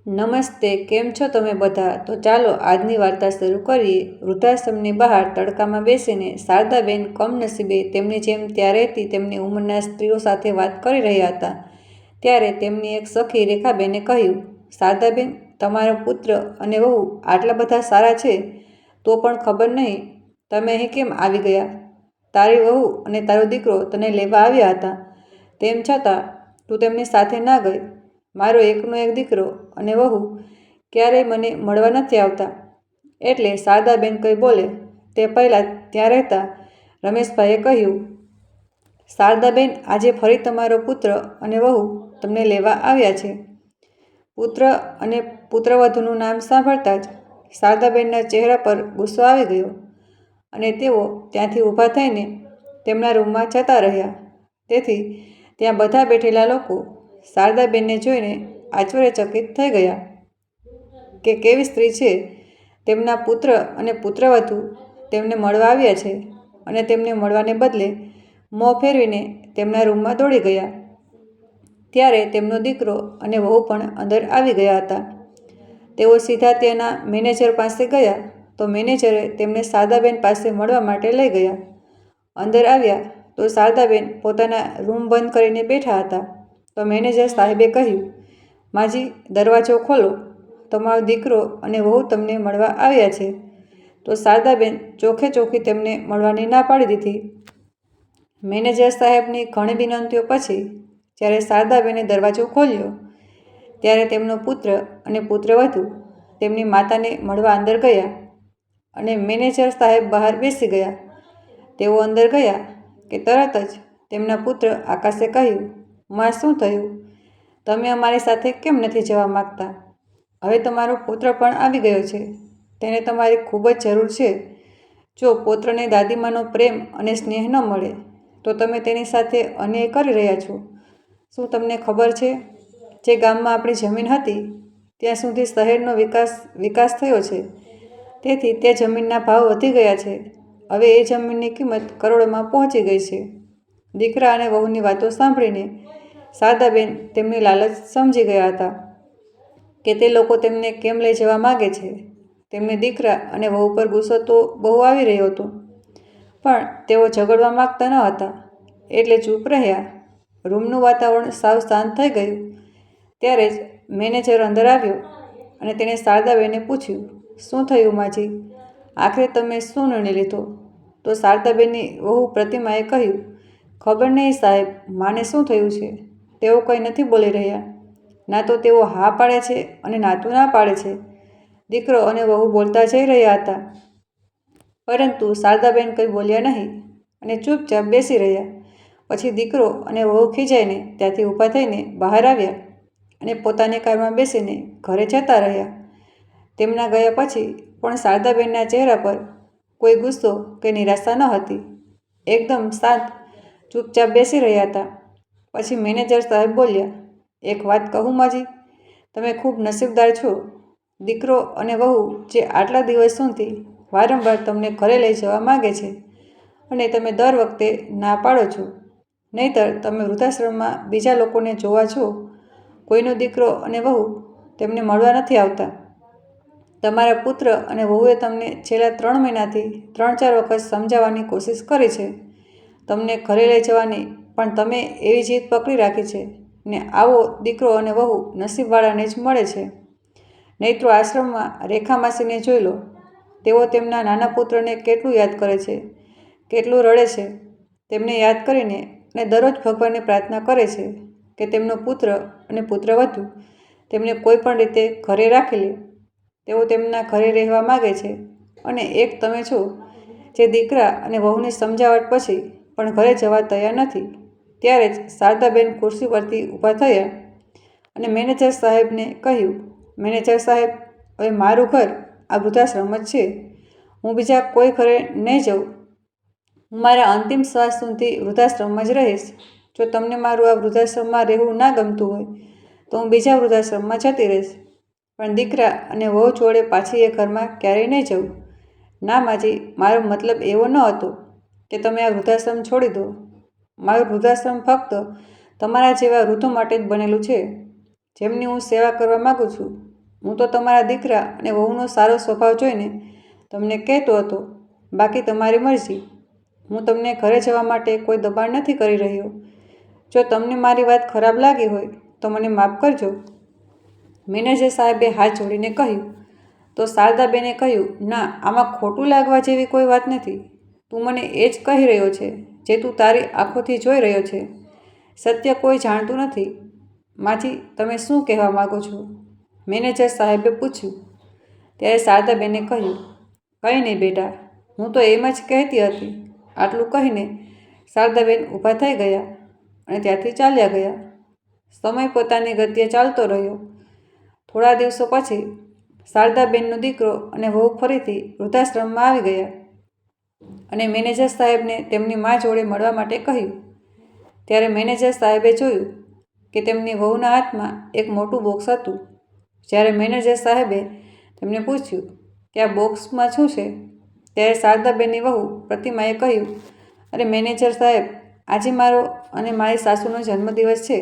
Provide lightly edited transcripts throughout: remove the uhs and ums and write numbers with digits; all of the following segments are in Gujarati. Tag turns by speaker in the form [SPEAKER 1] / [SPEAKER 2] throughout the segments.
[SPEAKER 1] નમસ્તે, કેમ છો તમે બધા? તો ચાલો આજની વાર્તા શરૂ કરીએ. વૃદ્ધાશ્રમની બહાર તડકામાં બેસીને શારદાબેન કમનસીબે તેમની જેમ ત્યાં રહેતી તેમની ઉંમરના સ્ત્રીઓ સાથે વાત કરી રહ્યા હતા. ત્યારે તેમની એક સખી રેખાબેને કહ્યું, શારદાબેન, તમારો પુત્ર અને વહુ આટલા બધા સારા છે તો પણ ખબર નહીં તમે અહીં કેમ આવી ગયા? તારી વહુ અને તારો દીકરો તને લેવા આવ્યા હતા, તેમ છતાં તું તેમની સાથે ના ગઈ. મારો એકનો એક દીકરો અને વહુ ક્યારેય મને મળવા નથી આવતા. એટલે શારદાબેન કંઈ બોલે તે પહેલાં ત્યાં રહેતા રમેશભાઈએ કહ્યું, શારદાબેન, આજે ફરી તમારો પુત્ર અને વહુ તમને લેવા આવ્યા છે. પુત્ર અને પુત્રવધૂનું નામ સાંભળતા જ શારદાબેનના ચહેરા પર ગુસ્સો આવી ગયો અને તેઓ ત્યાંથી ઊભા થઈને તેમના રૂમમાં જતા રહ્યા. તેથી ત્યાં બધા બેઠેલા લોકો શારદાબેનને જોઈને આશ્ચર્યચકિત થઈ ગયા કે કેવી સ્ત્રી છે. તેમના પુત્ર અને પુત્રવધુ તેમને મળવા આવ્યા છે અને તેમને મળવાને બદલે મોં ફેરવીને તેમના રૂમમાં દોડી ગયા. ત્યારે તેમનો દીકરો અને વહુ પણ અંદર આવી ગયા હતા. તેઓ સીધા ત્યાંના મેનેજર પાસે ગયા તો મેનેજરે તેમને શારદાબેન પાસે મળવા માટે લઈ ગયા. અંદર આવ્યા તો શારદાબેન પોતાના રૂમ બંધ કરીને બેઠા હતા. તો મેનેજર સાહેબે કહ્યું, માજી, દરવાજો ખોલો, તમારો દીકરો અને વહુ તમને મળવા આવ્યા છે. તો શારદાબેન ચોખે ચોખ્ખી તેમને મળવાની ના પાડી દીધી. મેનેજર સાહેબની ઘણી વિનંતીઓ પછી જ્યારે શારદાબેને દરવાજો ખોલ્યો ત્યારે તેમનો પુત્ર અને પુત્રવધુ તેમની માતાને મળવા અંદર ગયા અને મેનેજર સાહેબ બહાર બેસી ગયા. તેઓ અંદર ગયા કે તરત જ તેમના પુત્ર આકાશે કહ્યું, માં, શું થયું? તમે અમારી સાથે કેમ નથી જવા માગતા? હવે તમારો પુત્ર પણ આવી ગયો છે. તેને તમારી ખૂબ જ જરૂર છે. જો પુત્રને દાદીમાનો પ્રેમ અને સ્નેહ ન મળે તો તમે તેની સાથે અન્યાય કરી રહ્યા છો. શું તમને ખબર છે, જે ગામમાં આપણી જમીન હતી ત્યાં સુધી શહેરનો વિકાસ થયો છે. તેથી તે જમીનના ભાવ વધી ગયા છે. હવે એ જમીનની કિંમત કરોડોમાં પહોંચી ગઈ છે. દીકરા અને વહુની વાતો સાંભળીને શારદાબેન તેમની લાલચ સમજી ગયા હતા કે તે લોકો તેમને કેમ લઈ જવા માગે છે. તેમને દીકરા અને વહુ પર ગુસ્સો તો બહુ આવી રહ્યો હતો, પણ તેઓ ઝઘડવા માગતા ન હતા એટલે ચૂપ રહ્યા. રૂમનું વાતાવરણ સાવ શાંત થઈ ગયું. ત્યારે જ મેનેજર અંદર આવ્યો અને તેણે શારદાબેનને પૂછ્યું, શું થયું માજી? આખરે તમે શું નિર્ણય લીધો? તો શારદાબેનની વહુ પ્રતિમાએ કહ્યું, ખબર નહીં સાહેબ, માને શું થયું છે. તેઓ કંઈ નથી બોલી રહ્યા. ના તો તેઓ હા પાડે છે અને ના તો ના પાડે છે. દીકરો અને વહુ બોલતા જઈ રહ્યા હતા, પરંતુ શારદાબેન કંઈ બોલ્યા નહીં અને ચૂપચાપ બેસી રહ્યા. પછી દીકરો અને વહુ ખીજાઈને ત્યાંથી ઊભા થઈને બહાર આવ્યા અને પોતાની કારમાં બેસીને ઘરે જતા રહ્યા. તેમના ગયા પછી પણ શારદાબેનના ચહેરા પર કોઈ ગુસ્સો કે નિરાશા ન હતી. એકદમ શાંત, ચૂપચાપ બેસી રહ્યા હતા. પછી મેનેજર સાહેબ બોલ્યા, એક વાત કહું માજી, તમે ખૂબ નસીબદાર છો. દીકરો અને વહુ જે આટલા દિવસ સુધી વારંવાર તમને ઘરે લઈ જવા માગે છે અને તમે દર વખતે ના પાડો છો. નહીંતર તમે વૃદ્ધાશ્રમમાં બીજા લોકોને જોવા છો. કોઈનો દીકરો અને વહુ તેમને મળવા નથી આવતા. તમારા પુત્ર અને વહુએ તમને છેલ્લા 3 મહિનાથી 3-4 વખત સમજાવવાની કોશિશ કરી છે. તમને ઘરે લઈ જવાની, પણ તમે એવી જીદ પકડી રાખી છે ને આવો દીકરો અને વહુ નસીબવાળાને જ મળે છે. નહીં તો આશ્રમમાં રેખા માસીને જોઈ લો. તેઓ તેમના નાના પુત્રને કેટલું યાદ કરે છે, કેટલું રડે છે. તેમને યાદ કરીને અને દરરોજ ભગવાનને પ્રાર્થના કરે છે કે તેમનો પુત્ર અને પુત્રવધુ તેમને કોઈ પણ રીતે ઘરે રાખી લે. તેઓ તેમના ઘરે રહેવા માગે છે અને એક તમે છો જે દીકરા અને વહુની સમજાવટ પછી પણ ઘરે જવા તૈયાર નથી. ત્યારે જ શારદાબેન ખુરશી પરથી ઊભા થયા અને મેનેજર સાહેબને કહ્યું, મેનેજર સાહેબ, હવે મારું ઘર આ વૃદ્ધાશ્રમ જ છે. હું બીજા કોઈ ઘરે નહીં જાઉં. હું મારા અંતિમ શ્વાસ સુધી વૃદ્ધાશ્રમમાં જ રહીશ. જો તમને મારું આ વૃદ્ધાશ્રમમાં રહેવું ના ગમતું હોય તો હું બીજા વૃદ્ધાશ્રમમાં જતી રહીશ, પણ દીકરા અને વહુ જોડે પાછી એ ઘરમાં ક્યારેય નહીં જવું. ના માજી, મારો મતલબ એવો ન હતો કે તમે આ વૃદ્ધાશ્રમ છોડી દો. મારું વૃદ્ધાશ્રમ ફક્ત તમારા જેવા વૃદ્ધો માટે જ બનેલું છે, જેમની હું સેવા કરવા માગું છું. હું તો તમારા દીકરા અને વહુનો સારો સ્વભાવ જોઈને તમને કહેતો હતો, બાકી તમારી મરજી. હું તમને ઘરે જવા માટે કોઈ દબાણ નથી કરી રહ્યો. જો તમને મારી વાત ખરાબ લાગી હોય તો મને માફ કરજો. મેનેજર સાહેબે હાથ જોડીને કહ્યું. તો શારદાબેને કહ્યું, ના, આમાં ખોટું લાગવા જેવી કોઈ વાત નથી. તું મને એ જ કહી રહ્યો છે જે તું તારી આંખોથી જોઈ રહ્યો છે. સત્ય કોઈ જાણતું નથી. માજી, તમે શું કહેવા માગો છો? મેનેજર સાહેબે પૂછ્યું. ત્યારે શારદાબેને કહ્યું, કંઈ નહીં બેટા, હું તો એમ જ કહેતી હતી. આટલું કહીને શારદાબેન ઊભા થઈ ગયા અને ત્યાંથી ચાલ્યા ગયા. સમય પોતાની ગતિએ ચાલતો રહ્યો. થોડા દિવસો પછી શારદાબેનનો દીકરો અને વહુ ફરીથી વૃદ્ધાશ્રમમાં આવી ગયા અને મેનેજર સાહેબને તેમની મા જોડે મળવા માટે કહ્યું. ત્યારે મેનેજર સાહેબે જોયું કે તેમની વહુના હાથમાં એક મોટું બોક્સ હતું. જ્યારે મેનેજર સાહેબે તેમને પૂછ્યું કે આ બોક્સમાં શું છે, ત્યારે શારદાબેનની વહુ પ્રતિમાએ કહ્યું, અરે મેનેજર સાહેબ, આજે મારો અને મારી સાસુનો જન્મદિવસ છે,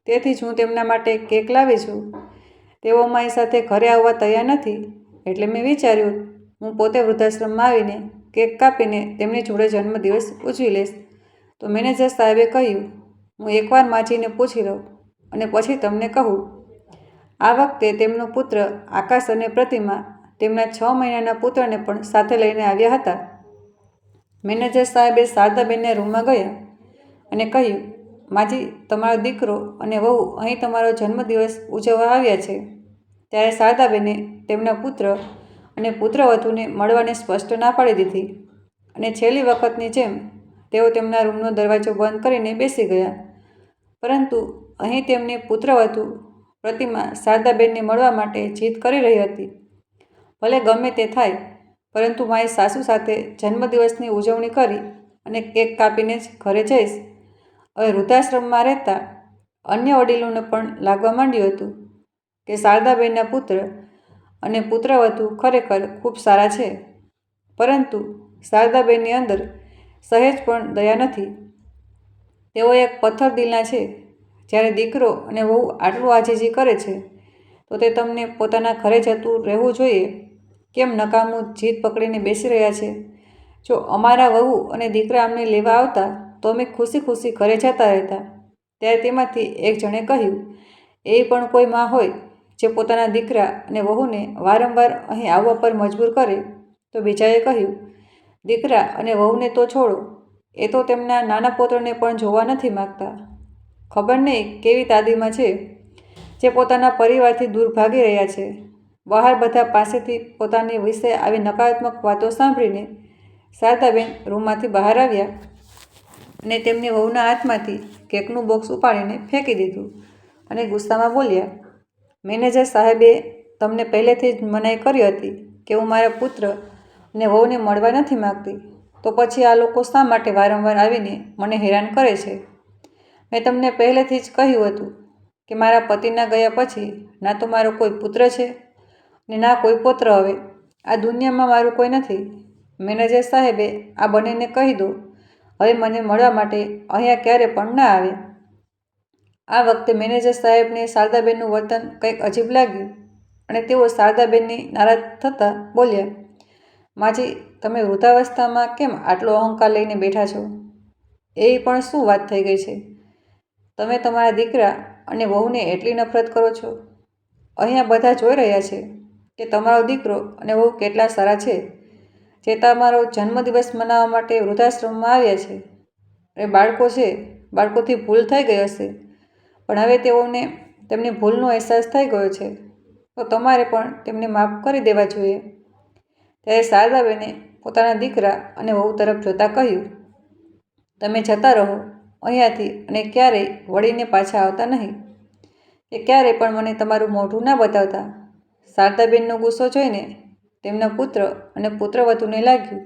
[SPEAKER 1] તેથી જ હું તેમના માટે કેક લાવી છું. તેઓ મારી સાથે ઘરે આવવા તૈયાર નથી, એટલે મેં વિચાર્યું હું પોતે વૃદ્ધાશ્રમમાં આવીને કેક કાપીને તેમની જોડે જન્મદિવસ ઉજવી લઈશ. તો મેનેજર સાહેબે કહ્યું, હું એકવાર માજીને પૂછી લઉં અને પછી તમને કહું. આ વખતે તેમનો પુત્ર આકાશ અને પ્રતિમા તેમના 6 મહિનાના પુત્રને પણ સાથે લઈને આવ્યા હતા. મેનેજર સાહેબે શારદાબેનના રૂમમાં ગયા અને કહ્યું, માજી, તમારો દીકરો અને વહુ અહીં તમારો જન્મદિવસ ઉજવવા આવ્યા છે. ત્યારે શારદાબેને તેમના પુત્ર અને પુત્રવધૂને મળવાને સ્પષ્ટ ના પાડી દીધી અને છેલ્લી વખતની જેમ તેઓ તેમના રૂમનો દરવાજો બંધ કરીને બેસી ગયા. પરંતુ અહીં તેમની પુત્રવધૂ પ્રતિમા શારદાબેનને મળવા માટે જીદ કરી રહી હતી. ભલે ગમે તે થાય, પરંતુ મારી સાસુ સાથે જન્મદિવસની ઉજવણી કરી અને કેક કાપીને જ ઘરે જઈશ. હવે વૃદ્ધાશ્રમમાં રહેતા અન્ય વડીલોને પણ લાગવા માંડ્યું હતું કે શારદાબેનના પુત્ર અને પુત્રવધૂ ખરેખર ખૂબ સારા છે, પરંતુ શારદાબેનની અંદર સહેજ પણ દયા નથી. તેઓ એક પથ્થર દિલના છે. જ્યારે દીકરો અને વહુ આટલું આજીજી કરે છે તો તે તમને પોતાના ઘરે જતું રહેવું જોઈએ. કેમ નકામું જીદ પકડીને બેસી રહ્યા છે? જો અમારા વહુ અને દીકરા અમને લેવા આવતા તો અમે ખુશી ખુશી ઘરે જતા રહેતા. ત્યારે તેમાંથી એક જણે કહ્યું, એવી પણ કોઈ માં હોય જે પોતાના દીકરા અને વહુને વારંવાર અહીં આવવા પર મજબૂર કરે? તો બીજાએ કહ્યું, દીકરા અને વહુને તો છોડો, એ તો તેમના નાના પુત્રને પણ જોવા નથી માગતા. ખબર નહીં કેવી તાદીમાં છે જે પોતાના પરિવારથી દૂર ભાગી રહ્યા છે. બહાર બધા પાસેથી પોતાની વિશે આવી નકારાત્મક વાતો સાંભળીને શારદાબેન રૂમમાંથી બહાર આવ્યા અને તેમની વહુના હાથમાંથી કેકનું બોક્સ ઉપાડીને ફેંકી દીધું અને ગુસ્સામાં બોલ્યા, મેનેજર સાહેબે તમને પહેલેથી જ મનાઈ કરી હતી કે હું મારા પુત્ર અને વહુને મળવા નથી માગતી, તો પછી આ લોકો શા માટે વારંવાર આવીને મને હેરાન કરે છે? મેં તમને પહેલેથી જ કહ્યું હતું કે મારા પતિના ગયા પછી ના તો મારો કોઈ પુત્ર છે ને ના કોઈ પુત્ર. હવે આ દુનિયામાં મારું કોઈ નથી. મેનેજર સાહેબે આ બંનેને કહી દો હવે મને મળવા માટે અહીંયા ક્યારે પણ ના આવે. આ વખતે મેનેજર સાહેબને શારદાબેનનું વર્તન કંઈક અજીબ લાગ્યું અને તેઓ શારદાબેનની નારાજ થતાં બોલ્યા, માજી, તમે વૃદ્ધાવસ્થામાં કેમ આટલો અહંકાર લઈને બેઠા છો? એવી પણ શું વાત થઈ ગઈ છે? તમે તમારા દીકરા અને વહુને એટલી નફરત કરો છો? અહીંયા બધા જોઈ રહ્યા છે કે તમારો દીકરો અને વહુ કેટલા સારા છે, જે તમારો જન્મદિવસ મનાવવા માટે વૃદ્ધાશ્રમમાં આવ્યા છે. અને બાળકો છે, બાળકોથી ભૂલ થઈ ગઈ હશે, પણ હવે તેઓને તેમની ભૂલનો અહેસાસ થઈ ગયો છે, તો તમારે પણ તેમને માફ કરી દેવા જોઈએ. ત્યારે શારદાબેને પોતાના દીકરા અને વહુ તરફ જોતાં કહ્યું, તમે જતા રહો અહીંયાથી અને ક્યારેય વળીને પાછા આવતા નહીં, કે ક્યારેય પણ મને તમારું મોઢું ના બતાવતા. શારદાબેનનો ગુસ્સો જોઈને તેમના પુત્ર અને પુત્રવધૂને લાગ્યું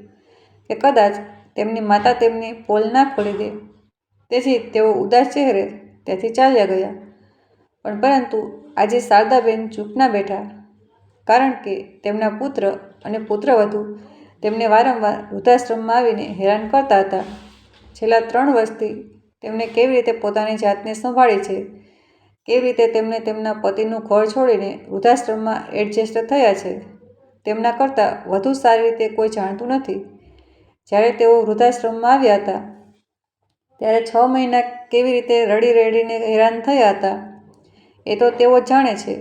[SPEAKER 1] કે કદાચ તેમની માતા તેમની પોલ ના ખોલી દે, તેથી તેઓ ઉદાસ ચહેરે ત્યાંથી ચાલ્યા ગયા. પરંતુ આજે શારદાબેન ચૂપ ના બેઠા, કારણ કે તેમના પુત્ર અને પુત્રવધૂ તેમને વારંવાર વૃદ્ધાશ્રમમાં આવીને હેરાન કરતા હતા. છેલ્લા 3 વર્ષથી તેમને કેવી રીતે પોતાની જાતને સંભાળી છે કેવી રીતે તેમને તેમના પતિનું ઘર છોડીને વૃદ્ધાશ્રમમાં એડજસ્ટ થયા છે તેમના કરતાં વધુ સારી રીતે કોઈ જાણતું નથી. જ્યારે તેઓ વૃદ્ધાશ્રમમાં આવ્યા હતા ત્યારે 6 મહિના કેવી રીતે રડી રડીને હેરાન થયા હતા એ તો તેઓ જ જાણે છે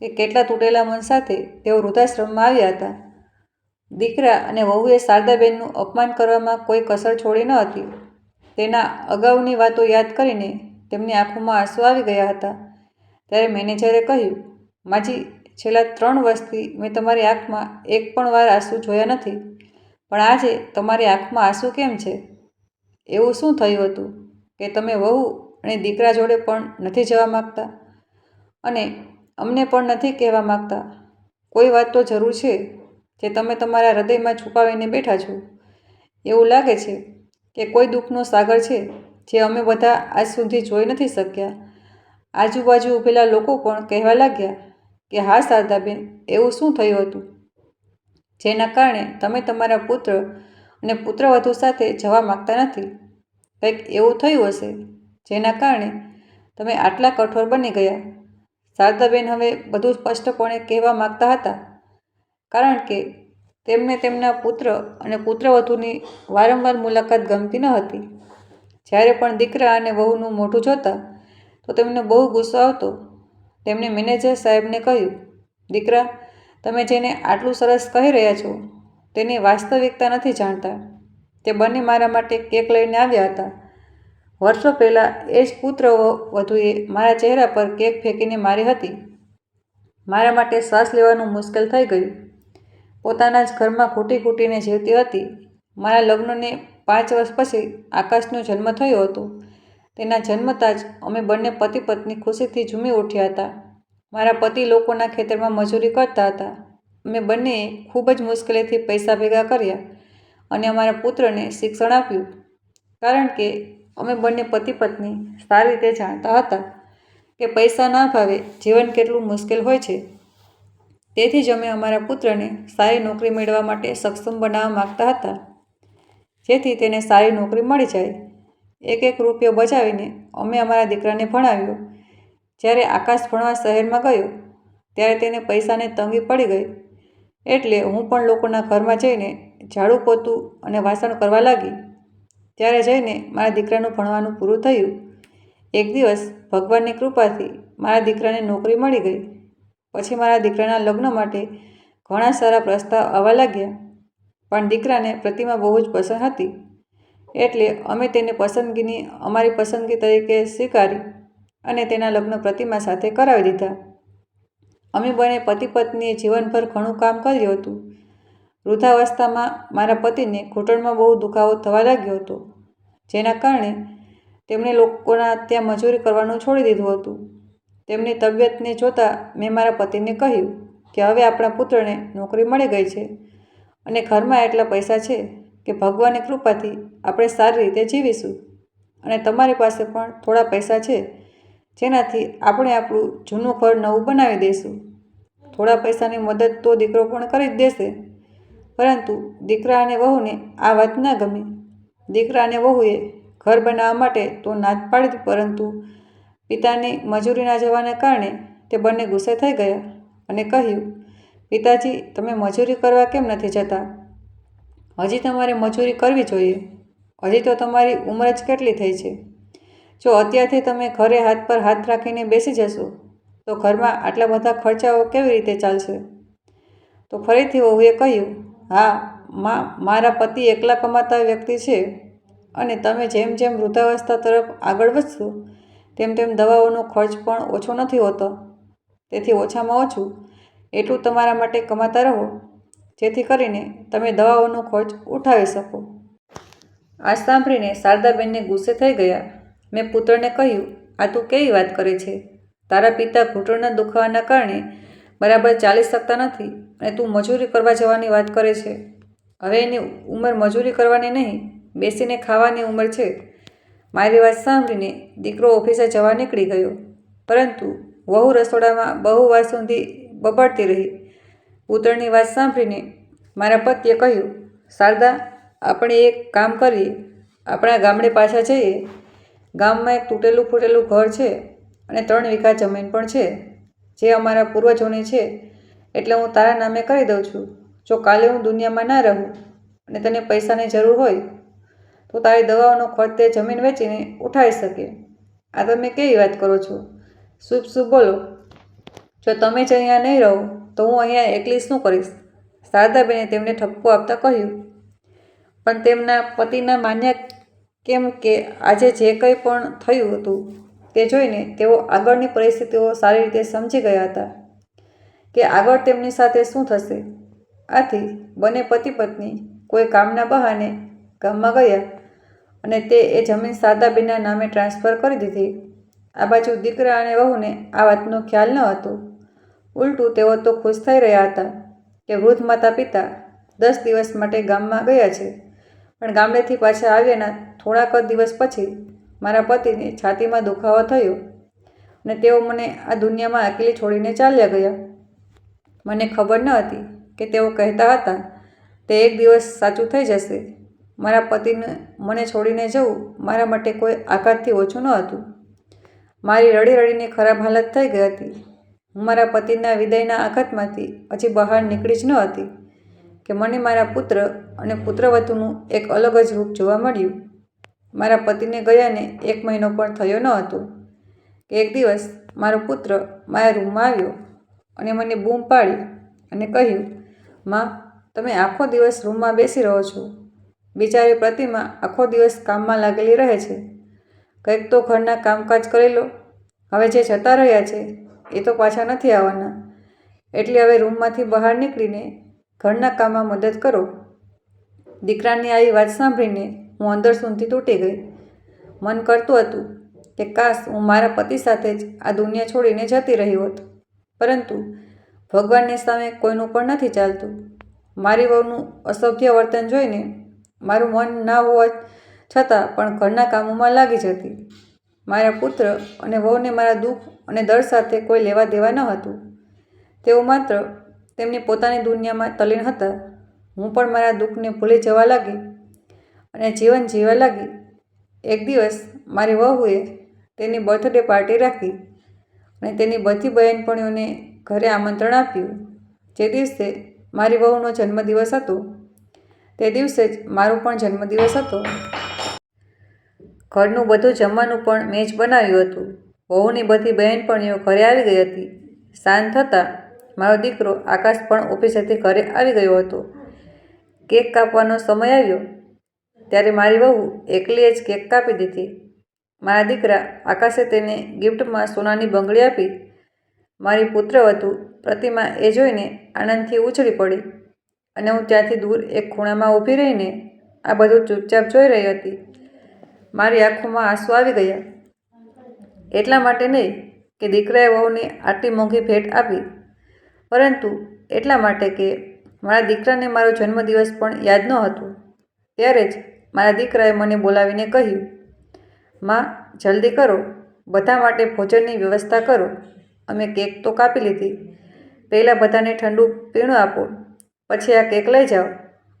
[SPEAKER 1] કે કેટલા તૂટેલા મન સાથે તેઓ વૃદ્ધાશ્રમમાં આવ્યા હતા. દીકરા અને વહુએ શારદાબેનનું અપમાન કરવામાં કોઈ કસર છોડી ન હતી. તેના અગાઉની વાતો યાદ કરીને તેમની આંખોમાં આંસુ આવી ગયા હતા. ત્યારે મેનેજરે કહ્યું, માજી, છેલ્લા 3 વર્ષથી મેં તમારી આંખમાં એક પણ વાર આંસુ જોયા નથી, પણ આજે તમારી આંખમાં આંસુ કેમ છે? એવું શું થયું હતું કે તમે વહુ અને દીકરા જોડે પણ નથી જવા માગતા અને અમને પણ નથી કહેવા માગતા? કોઈ વાત તો જરૂર છે જે તમે તમારા હૃદયમાં છુપાવીને બેઠા છો. એવું લાગે છે કે કોઈ દુઃખનો સાગર છે જે અમે બધા આજ સુધી જોઈ નથી શક્યા. આજુબાજુ ઊભેલા લોકો પણ કહેવા લાગ્યા કે હા શારદાબેન, એવું શું થયું હતું જેના કારણે તમે તમારા પુત્ર અને પુત્રવધુ સાથે જવા માગતા નથી? કંઈક એવું થયું હશે જેના કારણે તમે આટલા કઠોર બની ગયા. શારદાબેન હવે બધું સ્પષ્ટપણે કહેવા માગતા હતા, કારણ કે તેમને તેમના પુત્ર અને પુત્રવધુની વારંવાર મુલાકાત ગમતી ન હતી. જ્યારે પણ દીકરા અને વહુનું મોઢું જોતા તો તેમને બહુ ગુસ્સો આવતો. તેમણે મેનેજર સાહેબને કહ્યું, દીકરા, તમે જેને આટલું સરસ કહી રહ્યા છો તેની વાસ્તવિકતા નથી જાણતા. તે બંને મારા માટે કેક લઈને આવ્યા હતા. વર્ષો પહેલાં એ જ પુત્રવધુએ મારા ચહેરા પર કેક ફેંકીને મારી હતી. મારા માટે શ્વાસ લેવાનું મુશ્કેલ થઈ ગયું. પોતાના જ ઘરમાં ખૂટી ખૂટીને જીવતી હતી. મારા લગ્નને 5 વર્ષ પછી આકાશનો જન્મ થયો હતો. તેના જન્મતા જ અમે બંને પતિ પત્ની ખુશીથી ઝૂમી ઉઠ્યા હતા. મારા પતિ લોકોના ખેતરમાં મજૂરી કરતા હતા. અમે બંનેએ ખૂબ જ મુશ્કેલીથી પૈસા ભેગા કર્યા અને અમારા પુત્રને શિક્ષણ આપ્યું, કારણ કે અમે બંને પતિ પત્ની સારી રીતે જાણતા હતા કે પૈસાના અભાવે જીવન કેટલું મુશ્કેલ હોય છે. તેથી જ અમે અમારા પુત્રને સારી નોકરી મેળવવા માટે સક્ષમ બનાવવા માગતા હતા, જેથી તેને સારી નોકરી મળી જાય. એક એક રૂપિયો બચાવીને અમે અમારા દીકરાને ભણાવ્યો. જ્યારે આકાશ ભણવા શહેરમાં ગયો ત્યારે તેને પૈસાની તંગી પડી ગઈ. એટલે હું પણ લોકોના ઘરમાં જઈને ઝાડુ પોતું અને વાસણ કરવા લાગી. ત્યારે જઈને મારા દીકરાનું ભણવાનું પૂરું થયું. એક દિવસ ભગવાનની કૃપાથી મારા દીકરાને નોકરી મળી ગઈ. પછી મારા દીકરાના લગ્ન માટે ઘણા સારા પ્રસ્તાવ આવવા લાગ્યા, પણ દીકરાને પ્રતિમા બહુ જ પસંદ હતી. એટલે અમે તેને પસંદગીની અમારી પસંદગી તરીકે સ્વીકારી અને તેના લગ્ન પ્રતિમા સાથે કરાવી દીધા. અમે બંને પતિ પત્નીએ જીવનભર ઘણું કામ કર્યું હતું. વૃદ્ધાવસ્થામાં મારા પતિને ઘૂંટણમાં બહુ દુખાવો થવા લાગ્યો હતો, જેના કારણે તેમણે લોકોના ત્યાં મજૂરી કરવાનું છોડી દીધું હતું. તેમની તબિયતને જોતાં મેં મારા પતિને કહ્યું કે હવે આપણા પુત્રને નોકરી મળી ગઈ છે અને ઘરમાં એટલા પૈસા છે કે ભગવાનની કૃપાથી આપણે સારી રીતે જીવીશું, અને તમારી પાસે પણ થોડા પૈસા છે જેનાથી આપણે આપણું જૂનું ઘર નવું બનાવી દઈશું. થોડા પૈસાની મદદ તો દીકરો પણ કરી જ દેશે. પરંતુ દીકરા અને વહુને આ વાત ના ગમી. દીકરા અને વહુએ ઘર બનાવવા માટે તો ના જ પાડી, પરંતુ પિતાની મજૂરી ના જવાને કારણે તે બંને ગુસ્સે થઈ ગયા અને કહ્યું, પિતાજી, તમે મજૂરી કરવા કેમ નથી જતા? હજી તમારે મજૂરી કરવી જોઈએ. હજી તો તમારી ઉંમર જ કેટલી થઈ છે. જો અત્યારથી તમે ઘરે હાથ પર હાથ રાખીને બેસી જશો તો ઘરમાં આટલા બધા ખર્ચાઓ કેવી રીતે ચાલશે? તો ફરીથી વહુએ કહ્યું, હા, મારા પતિ એકલા કમાતા વ્યક્તિ છે અને તમે જેમ જેમ વૃદ્ધાવસ્થા તરફ આગળ વધશો તેમ તેમ દવાઓનો ખર્ચ પણ ઓછો નથી હોતો. તેથી ઓછામાં ઓછું એટલું તમારા માટે કમાતા રહો, જેથી કરીને તમે દવાઓનો ખર્ચ ઉઠાવી શકો. આ સાંભળીને શારદાબેનને ગુસ્સે થઈ ગયા. મેં પુત્રને કહ્યું, આ તું કેવી વાત કરે છે? તારા પિતા ઘૂંટણના દુખાવાના કારણે બરાબર ચાલી શકતા નથી અને તું મજૂરી કરવા જવાની વાત કરે છે. હવે એની ઉંમર મજૂરી કરવાની નહીં, બેસીને ખાવાની ઉંમર છે. મારી વાત સાંભળીને દીકરો ઓફિસે જવા નીકળી ગયો, પરંતુ વહુ રસોડામાં બહુ વાર સુધી બબડતી રહી. પુત્રની વાત સાંભળીને મારા પતિએ કહ્યું, શારદા, આપણે એક કામ કરીએ, આપણા ગામડે પાછા જઈએ. ગામમાં એક તૂટેલું ફૂટેલું ઘર છે અને 3 વીઘા જમીન પણ છે, જે અમારા પૂર્વજોની છે. એટલે હું તારા નામે કરી દઉં છું. જો કાલે હું દુનિયામાં ના રહું અને તને પૈસાની જરૂર હોય તો તારી દવાઓનો ખર્ચ તે જમીન વેચીને ઉઠાવી શકે. આ તમે કેવી વાત કરો છો? શુભ શુભ બોલો. જો તમે જ અહીંયા નહીં રહો તો હું અહીંયા એકલી શું કરીશ? શારદાબેને તેમને ઠપકો આપતા કહ્યું. પણ તેમના પતિના માન્યા કેમ કે આજે જે કંઈ પણ થયું હતું તે જોઈને તેઓ આગળની પરિસ્થિતિઓ સારી રીતે સમજી ગયા હતા કે આગળ તેમની સાથે શું થશે. આથી બંને પતિ પત્ની કોઈ કામના બહાને ગામમાં ગયા અને તે એ જમીન શારદાબેનના નામે ટ્રાન્સફર કરી દીધી. આ બાજુ દીકરા અને વહુને આ વાતનો ખ્યાલ ન હતો. ઉલટું તેઓ તો ખુશ થઈ રહ્યા હતા કે વૃદ્ધ માતા પિતા 10 દિવસ માટે ગામમાં ગયા છે. પણ ગામડેથી પાછા આવ્યાના થોડાક જ દિવસ પછી મારા પતિને છાતીમાં દુખાવો થયો અને તેઓ મને આ દુનિયામાં અકેલી છોડીને ચાલ્યા ગયા. મને ખબર ન હતી કે તેઓ કહેતા હતા તે એક દિવસ સાચું થઈ જશે. મારા પતિને મને છોડીને જવું મારા માટે કોઈ આઘાતથી ઓછું ન હતું. મારી રડી રડીને ખરાબ હાલત થઈ ગઈ હતી. હું મારા પતિના વિદાયના આઘાતમાંથી હજી બહાર નીકળી જ ન હતી કે મને મારા પુત્ર અને પુત્રવધૂનું એક અલગ જ રૂપ જોવા મળ્યું. મારા પતિને ગયાને 1 મહિનો પણ થયો ન હતો કે એક દિવસ મારો પુત્ર મારા રૂમમાં આવ્યો અને મને બૂમ પાડી અને કહ્યું, માં, તમે આખો દિવસ રૂમમાં બેસી રહો છો. બિચારી પ્રતિમા આખો દિવસ કામમાં લાગેલી રહે છે. કંઈક તો ઘરના કામકાજ કરી લો. હવે જે જતા રહ્યા છે એ તો પાછા નથી આવવાના. એટલે હવે રૂમમાંથી બહાર નીકળીને ઘરના કામમાં મદદ કરો. દીકરાની આવી વાત સાંભળીને હું અંદર સુધી તૂટી ગઈ. મન કરતું હતું કે કાશ હું મારા પતિ સાથે જ આ દુનિયા છોડીને જતી રહી હોત. પરંતુ ભગવાનની સામે કોઈનું પણ નથી ચાલતું. મારી વહુનું અસભ્ય વર્તન જોઈને મારું મન ના હોવા છતાં પણ ઘરના કામોમાં લાગી જતી. મારા પુત્ર અને વહુને મારા દુઃખ અને દર્દ સાથે કોઈ લેવા દેવા ન હતું. તેઓ માત્ર તેમની પોતાની દુનિયામાં તલ્લીન હતા. હું પણ મારા દુઃખને ભૂલી જવા લાગી અને જીવન જીવવા લાગી. એક દિવસ મારી વહુએ તેની બર્થડે પાર્ટી રાખી અને તેની બધી બહેનપણીઓને ઘરે આમંત્રણ આપ્યું. જે દિવસે મારી વહુનો જન્મદિવસ હતો તે દિવસે જ મારો પણ જન્મદિવસ હતો. ઘરનું બધું જમવાનું પણ મેં જ બનાવ્યું હતું. વહુની બધી બહેનપણીઓ ઘરે આવી ગઈ હતી. સાંજ થતાં મારો દીકરો આકાશ પણ ઓફિસેથી ઘરે આવી ગયો હતો. કેક કાપવાનો સમય આવ્યો ત્યારે મારી વહુ એકલીએ જ કેક કાપી દીધી. મારા દીકરા આકાશે તેને ગિફ્ટમાં સોનાની બંગડી આપી. મારી પુત્રવધુ પ્રતિમા એ જોઈને આનંદથી ઉછળી પડી અને હું ત્યાંથી દૂર એક ખૂણામાં ઊભી રહીને આ બધું ચૂપચાપ જોઈ રહી હતી. મારી આંખોમાં આંસુ આવી ગયા. એટલા માટે નહીં કે દીકરાએ વહુને આટલી મોંઘી ભેટ આપી, પરંતુ એટલા માટે કે મારા દીકરાને મારો જન્મદિવસ પણ યાદ ન હતો. ત્યારે જ મારા દીકરાએ મને બોલાવીને કહ્યું, માં, જલ્દી કરો, બધા માટે ભોજનની વ્યવસ્થા કરો. અમે કેક તો કાપી લીધી. પહેલાં બધાને ઠંડુ પીણું આપો, પછી આ કેક લઈ જાઓ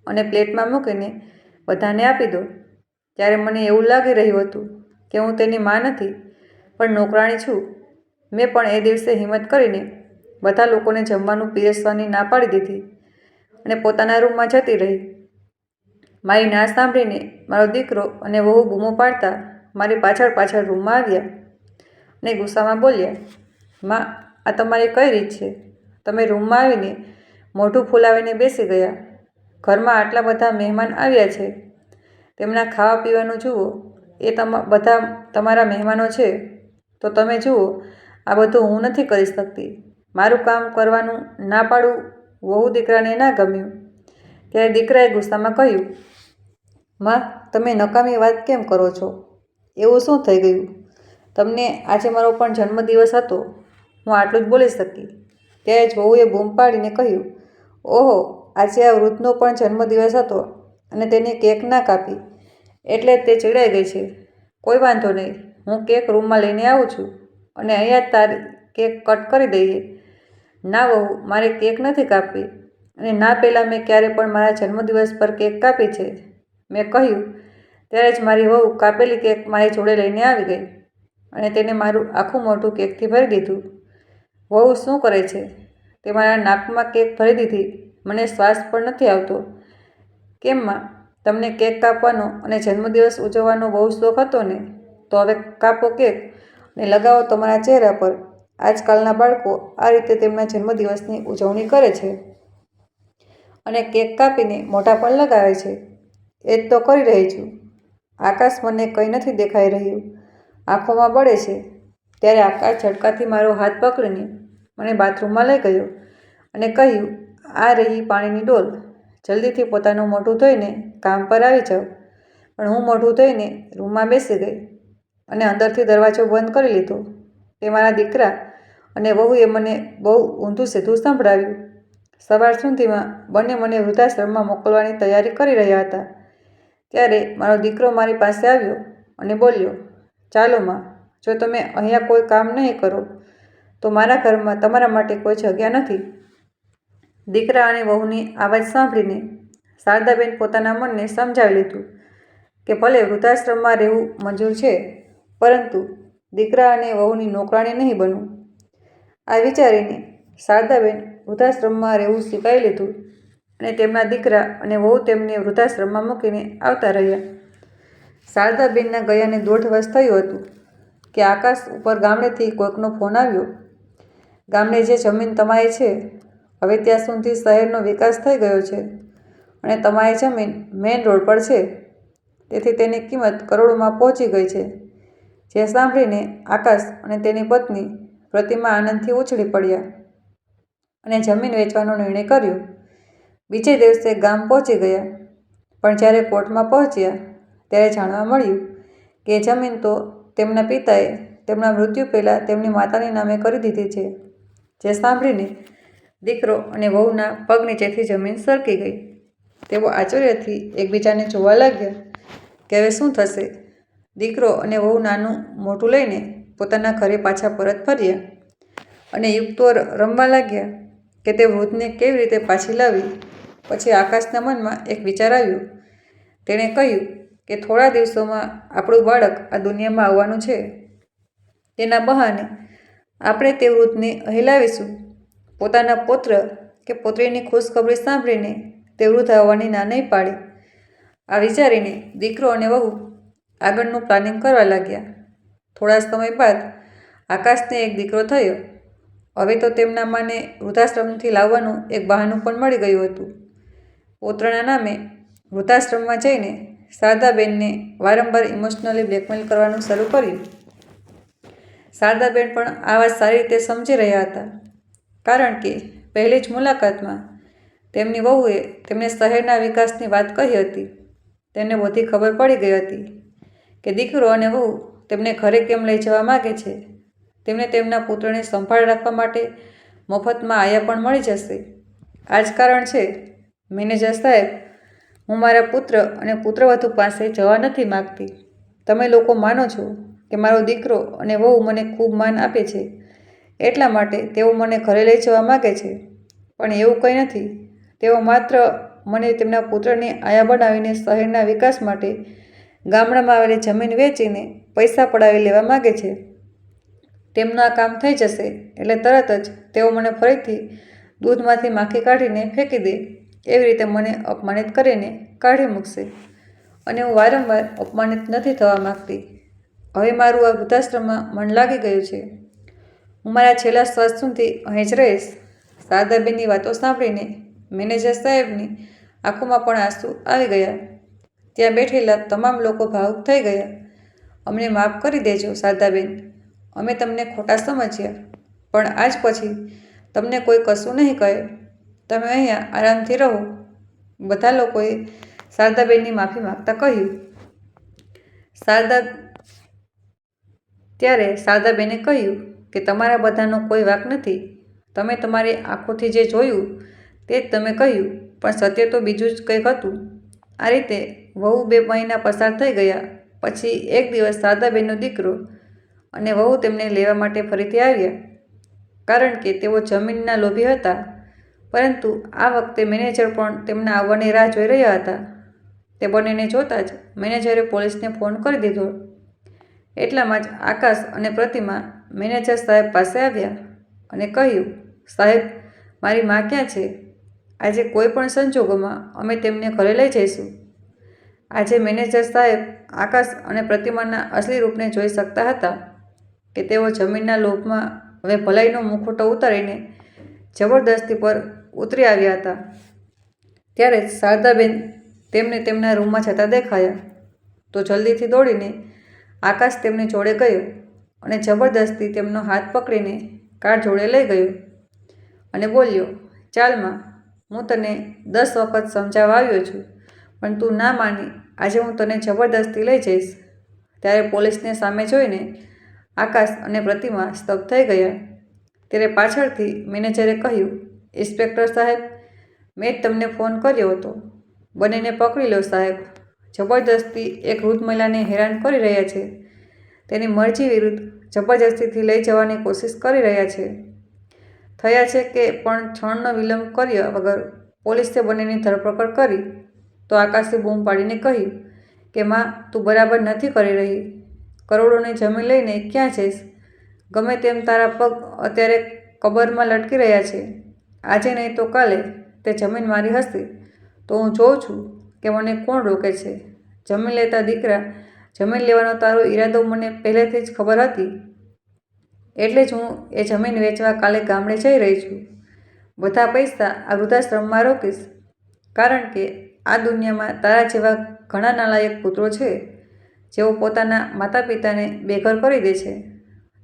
[SPEAKER 1] અને પ્લેટમાં મૂકીને બધાને આપી દો. ત્યારે મને એવું લાગી રહ્યું હતું કે હું તેની માં નથી પણ નોકરાણી છું. મેં પણ એ દિવસે હિંમત કરીને બધા લોકોને જમવાનું પીરસવાની ના પાડી દીધી અને પોતાના રૂમમાં જતી રહી. મારી ના સાંભળીને મારો દીકરો અને વહુ બૂમો પાડતા મારી પાછળ પાછળ રૂમમાં આવ્યા અને ગુસ્સામાં બોલ્યા, માં, આ તમારી કઈ રીત છે? તમે રૂમમાં આવીને મોઢું ફૂલાવીને બેસી ગયા. ઘરમાં આટલા બધા મહેમાન આવ્યા છે, તેમના ખાવા પીવાનું જુઓ. એ બધા તમારા મહેમાનો છે તો તમે જુઓ, આ બધું હું નથી કરી શકતી. મારું કામ કરવાનું ના પાડું વહુ દીકરાને ના ગમ્યું. ત્યારે દીકરાએ ગુસ્સામાં કહ્યું, માં, તમે નકામી વાત કેમ કરો છો? એવું શું થઈ ગયું? તમને આજે મારો પણ જન્મદિવસ હતો, હું આટલું જ બોલી શકી. ત્યારે જ વહુએ બૂમ પાડીને કહ્યું, ઓહો, આજે આ વૃદ્ધનો પણ જન્મદિવસ હતો અને તેને કેક ના કાપી એટલે તે ચીડાઈ ગઈ છે. કોઈ વાંધો નહીં, હું કેક રૂમમાં લઈને આવું છું અને અહીંયા જ તારી કેક કટ કરી દઈએ. ના વહુ, મારે કેક નથી કાપવી અને ના પહેલાં મેં ક્યારે પણ મારા જન્મદિવસ પર કેક કાપી છે, મેં કહ્યું. ત્યારે જ મારી વહુ કાપેલી કેક મારી જોડે લઈને આવી ગઈ અને તેને મારું આખું મોઢું કેકથી ભરી દીધું. વહુ શું કરે છે? તે મારા નાકમાં કેક ભરી દીધી. મને શ્વાસ પણ નથી આવતો. કેમ માં? તમને કેક કાપવાનો અને જન્મદિવસ ઉજવવાનો બહુ શોખ હતો ને? તો હવે કાપો કેક અને લગાવો તમારા ચહેરા પર. આજકાલના બાળકો આ રીતે તેમના જન્મદિવસની ઉજવણી કરે છે અને કેક કાપીને મોઢા પર લગાવે છે. એ જ તો કરી રહી છું. આકાશ, મને કંઈ નથી દેખાઈ રહ્યું. આંખોમાં બળે છે. ત્યારે આકાશ ઝટકાથી મારો હાથ પકડીને મને બાથરૂમમાં લઈ ગયો અને કહ્યું, આ રહી પાણીની ડોલ. જલ્દીથી પોતાનું મોઢું ધોઈને કામ પર આવી જાઓ. પણ હું મોઢું ધોઈને રૂમમાં બેસી ગઈ અને અંદરથી દરવાજો બંધ કરી લીધો. તે મારા દીકરા અને વહુએ મને બહુ ઊંધું સીધું સંભળાવ્યું. સવાર સુધીમાં બંને મને વૃદ્ધાશ્રમમાં મોકલવાની તૈયારી કરી રહ્યા હતા. ત્યારે મારો દીકરો મારી પાસે આવ્યો અને બોલ્યો, ચાલો માં, જો તમે અહીંયા કોઈ કામ નહીં કરો તો મારા ઘરમાં તમારા માટે કોઈ જગ્યા નથી. દીકરા અને વહુની આવાજ સાંભળીને શારદાબેન પોતાના મનને સમજાવી લીધું કે ભલે વૃદ્ધાશ્રમમાં રહેવું મંજૂર છે, પરંતુ દીકરા અને વહુની નોકરાણી નહીં બનવું. આ વિચારીને શારદાબેન વૃદ્ધાશ્રમમાં રહેવું સ્વીકારી લીધું અને તેમના દીકરા અને વહુ તેમને વૃદ્ધાશ્રમમાં મૂકીને આવતા રહ્યા. શારદાબેનના ગયાને 1.5 વર્ષ થયું હતું કે આકાશ ઉપર ગામડેથી કોઈકનો ફોન આવ્યો. ગામડે જે જમીન તમારી છે, હવે ત્યાં સુધી શહેરનો વિકાસ થઈ ગયો છે અને તમારી જમીન મેઇન રોડ પર છે, તેથી તેની કિંમત કરોડોમાં પહોંચી ગઈ છે. જે સાંભળીને આકાશ અને તેની પત્ની પ્રતિમા આનંદથી ઉછળી પડ્યા અને જમીન વેચવાનો નિર્ણય કર્યો. બીજે દિવસે ગામ પહોંચી ગયા, પણ જ્યારે કોર્ટમાં પહોંચ્યા ત્યારે જાણવા મળ્યું કે જમીન તો તેમના પિતાએ તેમના મૃત્યુ પહેલાં તેમની માતાની નામે કરી દીધી છે. જે સાંભળીને દીકરો અને વહુના પગ નીચેથી જમીન સરકી ગઈ. તેઓ આશ્ચર્યથી એકબીજાને જોવા લાગ્યા કે હવે શું થશે. દીકરો અને વહુ નાનું મોટું લઈને પોતાના ઘરે પાછા પરત ફર્યા અને યુક્તો રમવા લાગ્યા કે તે વૃદ્ધને કેવી રીતે પાછી લાવી. પછી આકાશના મનમાં એક વિચાર આવ્યો. તેણે કહ્યું કે થોડા દિવસોમાં આપણું બાળક આ દુનિયામાં આવવાનું છે. તેના બહાને આપણે તે વૃદ્ધને અહીં લાવીશું. પોતાના પુત્ર કે પુત્રીની ખુશખબરી સાંભળીને તે વૃદ્ધ આવવાની ના નહીં પાડી. આ વિચારીને દીકરો અને વહુ આગળનું પ્લાનિંગ કરવા લાગ્યા. થોડા સમય બાદ આકાશને એક દીકરો થયો. હવે તો તેમના માને વૃદ્ધાશ્રમથી લાવવાનું એક બહાનું પણ મળી ગયું હતું. પુત્રના નામે વૃદ્ધાશ્રમમાં જઈને શારદાબેનને વારંવાર ઇમોશનલી બ્લેકમેલ કરવાનું શરૂ કર્યું. શારદાબેન પણ આ વાત સારી રીતે સમજી રહ્યા હતા, કારણ કે પહેલી જ મુલાકાતમાં તેમની વહુએ તેમને શહેરના વિકાસની વાત કહી હતી. તેમને બધી ખબર પડી ગઈ હતી કે દીકરો અને વહુ તેમને ઘરે કેમ લઈ જવા માગે છે. તેમને તેમના પુત્રને સંભાળ રાખવા માટે મફતમાં આયા પણ મળી જશે. આ જ કારણ છે, મેનેજર સાહેબ, હું મારા પુત્ર અને પુત્રવધુ પાસે જવા નથી માગતી. તમે લોકો માનો છો કે મારો દીકરો અને વહુ મને ખૂબ માન આપે છે, એટલા માટે તેઓ મને ઘરે લઈ જવા માગે છે. પણ એવું કંઈ નથી. તેઓ માત્ર મને તેમના પુત્રને આયા બનાવીને શહેરના વિકાસ માટે ગામડામાં આવેલી જમીન વેચીને પૈસા પડાવી લેવા માગે છે. તેમનું આ કામ થઈ જશે એટલે તરત જ તેઓ મને ફરીથી દૂધમાંથી માખી કાઢીને ફેંકી દે એવી રીતે મને અપમાનિત કરીને કાઢી મૂકશે. અને હું વારંવાર અપમાનિત નથી થવા માગતી. હવે મારું આ વૃદ્ધાશ્રમમાં મન લાગી ગયું છે. હું મારા છેલ્લા શ્વાસ સુધી અહીં જ રહીશ. શારદાબેનની વાતો સાંભળીને મેનેજર સાહેબની આંખોમાં પણ આંસુ આવી ગયા. ત્યાં બેઠેલા તમામ લોકો ભાવુક થઈ ગયા. અમને માફ કરી દેજો શારદાબેન, અમે તમને ખોટા સમજ્યા, પણ આજ પછી તમને કોઈ કશું નહીં કહે. તમે અહીંયા આરામથી રહો. બધા લોકોએ શારદાબેનની માફી માગતા કહ્યું. ત્યારે શારદાબેને કહ્યું કે તમારા બધાનો કોઈ વાંક નથી. તમે તમારી આંખોથી જે જોયું તે જ તમે કહ્યું, પણ સત્ય તો બીજું જ કંઈક હતું. આ રીતે વહુ 2 મહિના પસાર થઈ ગયા. પછી એક દિવસ શારદાબેનનો દીકરો અને વહુ તેમને લેવા માટે ફરીથી આવ્યા, કારણ કે તેઓ જમીનના લોભી હતા. પરંતુ આ વખતે મેનેજર પણ તેમના આવવાની રાહ જોઈ રહ્યા હતા. તે બંનેને જોતાં જ મેનેજરે પોલીસને ફોન કરી દીધો. એટલામાં જ આકાશ અને પ્રતિમા મેનેજર સાહેબ પાસે આવ્યા અને કહ્યું, સાહેબ, મારી મા ક્યાં છે? આજે કોઈ પણ સંજોગોમાં અમે તેમને ઘરે લઈ જઈશું. આજે મેનેજર સાહેબ આકાશ અને પ્રતિમાના અસલી રૂપને જોઈ શકતા હતા કે તેઓ જમીનના લોભમાં હવે ભલાઈનો મુખોટો ઉતારીને જબરદસ્તી પર ઉતરી આવ્યા હતા. ત્યારે જ શારદાબેન તેમને તેમના રૂમમાં જતા દેખાયા તો જલ્દીથી દોડીને આકાશ તેમની જોડે ગયો અને જબરદસ્તી તેમનો હાથ પકડીને કાર જોડે લઈ ગયો અને બોલ્યો, ચાલ માં, હું તને 10 વખત સમજાવવા આવ્યો છું, પણ તું ના માની. આજે હું તને જબરદસ્તી લઈ જઈશ. ત્યારે પોલીસને સામે જોઈને આકાશ અને પ્રતિમા સ્તબ્ધ થઈ ગયા. ત્યારે પાછળથી મેનેજરે કહ્યું, ઇન્સ્પેક્ટર સાહેબ, મેં જ તમને ફોન કર્યો હતો. બંનેને પકડી લો સાહેબ. જબરદસ્તી એક વૃદ્ધ મહિલાને હેરાન કરી રહ્યા છે. તેની મરજી વિરુદ્ધ જબરજસ્તીથી લઈ જવાની કોશિશ કરી રહ્યા છે. થયા છે કે પણ ક્ષણનો વિલંબ કર્યા વગર પોલીસે બંનેની ધરપકડ કરી તો આકાશે બૂમ પાડીને કહ્યું કે માં, તું બરાબર નથી કરી રહી. કરોડોની જમીન લઈને ક્યાં જઈશ? ગમે તેમ તારા પગ અત્યારે કબરમાં લટકી રહ્યા છે. આજે નહીં તો કાલે તે જમીન મારી હશે તો હું જોઉં છું કે મને કોણ રોકે છે. જમીન લેતા દીકરા, જમીન લેવાનો તારો ઈરાદો મને પહેલેથી જ ખબર હતી. એટલે જ હું એ જમીન વેચવા કાલે ગામડે જઈ રહી છું. બધા પૈસા આ વૃદ્ધાશ્રમમાં રોકીશ, કારણ કે આ દુનિયામાં તારા જેવા ઘણા નાલાયક પુત્રો છે જેઓ પોતાના માતા પિતાને બેઘર કરી દે છે.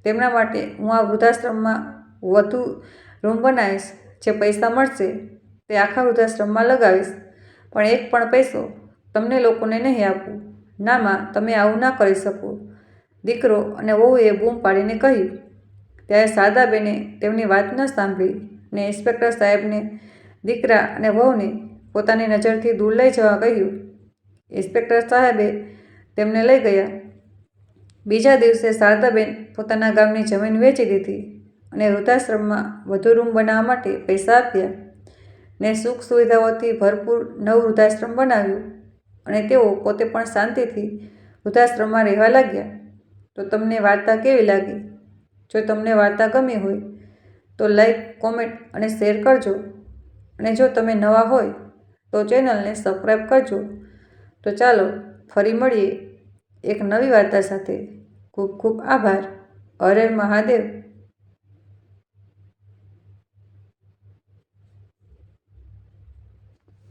[SPEAKER 1] તેમના માટે હું આ વૃદ્ધાશ્રમમાં વધુ રૂમ બનાવીશ. જે પૈસા મળશે તે આખા વૃદ્ધાશ્રમમાં લગાવીશ, પણ એક પણ પૈસો તમને લોકોને નહીં આપું. ના માં, તમે આવું ના કરી શકો, દીકરો અને વહુએ બૂમ પાડીને કહ્યું. ત્યારે શારદાબેને તેમની વાત ન સાંભળી ને ઇન્સ્પેક્ટર સાહેબને દીકરા અને વહુને પોતાની નજરથી દૂર લઈ જવા કહ્યું. ઇન્સ્પેક્ટર સાહેબે તેમને લઈ ગયા. બીજા દિવસે શારદાબેન પોતાના ગામની જમીન વેચી દીધી અને વૃદ્ધાશ્રમમાં વધુ રૂમ બનાવવા માટે પૈસા આપ્યા ને સુખ સુવિધાઓથી ભરપૂર નવું વૃદ્ધાશ્રમ બનાવ્યું અને તેઓ પોતે પણ શાંતિથી વૃદ્ધાશ્રમમાં રહેવા લાગ્યા. તો તમને વાર્તા કેવી લાગી? જો તમને વાર્તા ગમી હોય તો લાઈક, કોમેન્ટ અને શેર કરજો, અને જો તમે નવા હોય તો ચેનલને સબસ્ક્રાઈબ કરજો. તો ચાલો ફરી મળીએ એક નવી વાર્તા સાથે. ખૂબ ખૂબ આભાર. હર હર મહાદેવ.